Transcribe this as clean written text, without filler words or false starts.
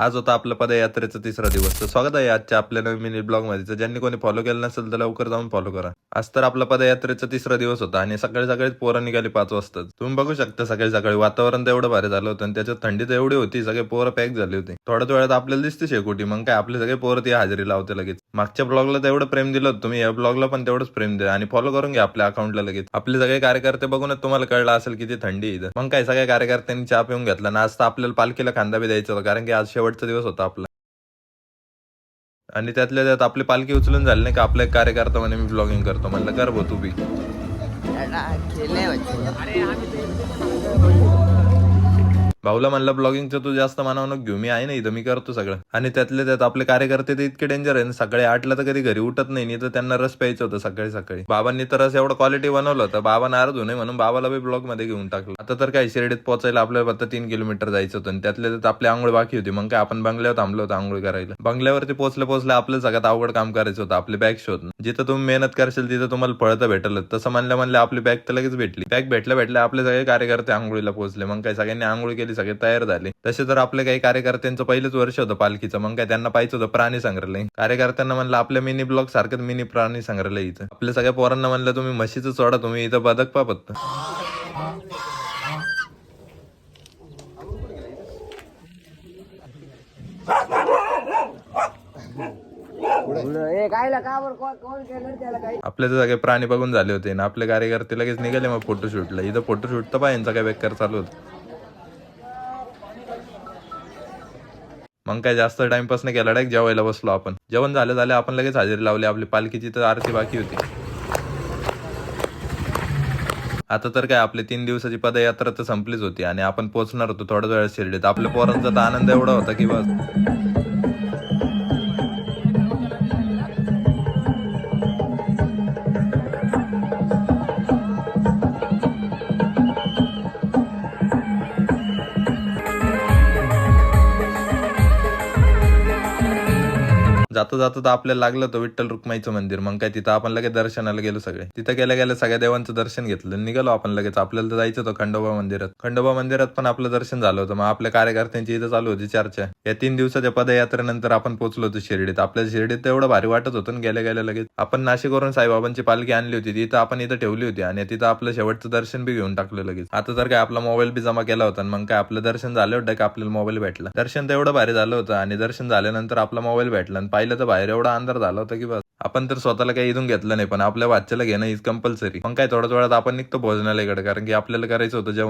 आज होता आपल्या पदयात्रेचा तिसरा दिवस. तर स्वागत आहे आजच्या आपल्या नवीन मिनी ब्लॉग मध्ये. तर ज्यांनी कोणी फॉलो केलं नसेल तर लवकर जाऊन फॉलो करा. आज तर आपला पदयात्रेचा तिसरा दिवस होता आणि सकाळी सकाळीच पोरं निघाली 5 वाजता. तुम्ही बघू शकता सकाळी सकाळी वातावरण तर एवढं भारी झालं होतं आणि त्याच्यात थंडी तर एवढी होती, सगळे पोरं पॅक झाले होते. थोड्याच वेळात आपल्याला दिसते शेकोटी, मग काय आपले सगळे पोरं ती हजेरी लावते लगेच. मागच्या ब्लॉगला तेवढं प्रेम दिलं होतं तुम्ही, या ब्लॉगला पण तेवढंच प्रेम द्या आणि फॉलो करून घ्या आपल्या अकाउंटला लगेच. आपले सगळे कार्यकर्ते बघूनच तुम्हाला कळलं असेल किती थंडी आहे इथं. मग काय सगळ्या कार्यकर्त्यांनी चहा पिऊन घेतला ना. आज तर आपल्याला पालखीला खांदा बी द्यायचा होता, कारण की आज शेवटचा दिवस होता आपला. आणि त्यातल्या त्यात आपली पालखी उचलून झाली नाही का, आपला एक कार्यकर्ता म्हणे मी ब्लॉगिंग करतो. म्हणलं कर भाऊ तू बी. भाऊला म्हणलं ब्लॉगिंगचं तू जास्त मानावं नको घेऊ, मी आहे ना इथं, मी करतो सगळं. आणि त्यातले त्यात आपले कार्यकर्ते तर इतके डेंजर आहे ना, सकाळी 8ला तर कधी घरी उठत नाही तर त्यांना रस प्यायचं होतं सकाळी सकाळी. बाबांनी तर रस एवढं क्वालिटी बनवलं होतं, बाबा नाराज होऊ नये म्हणून बाबाला बी ब्लॉग मध्ये घेऊन टाकलं. आता तर काय शिर्डीत पोहोचायला आपल्याला फक्त 3 किलोमीटर जायचं होतं आणि त्यातल्या त्यात आपली आंघोळ बाकी होती. मग काय आपण बंगल्यावर थांबलो होतो आंघोळ करायला. बंगल्यावरती पोहोचल्या आपल्याला सगळ्यात अवघड काम करायचं होतं, आपली बॅग शोधणं. जिथं तुम्ही मेहनत करशील तिथं तुम्हाला फळ तर भेटलं. तसं म्हणलं आपली बॅग तर लगेच भेटली. बॅग भेटल्या आपले सगळे कार्यकर्ते आंघोळीला पोहोचले. मग काय सगळ्यांनी आंघोळ केली, सगळे तयार झाले. तसे तर आपले काही कार्यकर्त्यांचं पहिलंच वर्ष होतं पालखीचं. मग काय त्यांना पाहिजे होतं प्राणी संग्रहालय. कार्यकर्त्यांना म्हणलं आपल्या मिनी ब्लॉग सारखंच मिनी प्राणी संग्रहालय इथं. आपल्या सगळ्या पोरांना म्हणलं तुम्ही म्हशीचं सोडा, तुम्ही इथं बदक पा फक्त. आपले तर सगळे प्राणी बघून झाले होते ना. आपले कार्यकर्ते लगेच निघाले मग फोटोशूटला. इथं फोटोशूट तर पाहिजे काय बेकार चालू होतं. मग काय जास्त टाइमपास नाही केला, डायरेक्ट जेवायला बसलो आपण. जेवण झालं आपण लगेच हजेरी लावली. आपली पालखीची तर आरती बाकी होती. आता तर काय आपली 3 दिवसाची पदयात्रा तर संपलीच होती आणि आपण पोहोचणार होतो थोड्याच वेळात शिर्डीत. आपल्या पोरांचा तर आनंद एवढा होता की बस. जाता जाता तर आपल्याला लागलं होतं विठ्ठल रुक्माईचं मंदिर. मग काय तिथं आपण लगेच दर्शनाला गेलो सगळे. तिथं गेल्या सगळ्या देवांचं दर्शन घेतलं, निघालो आपण लगेच. आपल्याला तर जायचं होतं खंडोबा मंदिरात. खंडोबा मंदिरात पण आपलं दर्शन झालं होतं. मग आपल्या कार्यकर्त्यांची इथं चालू होती चर्चा. या 3 दिवसाच्या पदयात्रेनंतर आपण पोहोचलो होतो शिर्डीत. आपल्याला शिर्डीत एवढं भारी वाटत होतं गेल्या लगेच. आपण नाशिकवरून साईबाबांची पालखी आणली होती, तिथं आपण इथं ठेवली होती आणि तिथं आपलं शेवटचं दर्शन बी घेऊन टाकलं लगेच. आता तर काय आपला मोबाईल बी जमा केला होता. मग काय आपलं दर्शन झालं होतं का आपल्याला मोबाईल भेटला. दर्शन तर एवढं भारी झालं होतं आणि दर्शन झाल्यानंतर आपला मोबाईल भेटला आणि पाहिलं तर बाहेर एवढा अंधार झाला होता की बस. आपण तर स्वतःला काही इथून घेतलं नाही, पण आपल्या वाच्याला घेणं इज कंपल्सरी. मग काय थोड्याच वेळात आपण निघतो भोजनालयाकडे, कारण की आपल्याला करायचं होतं जेवण.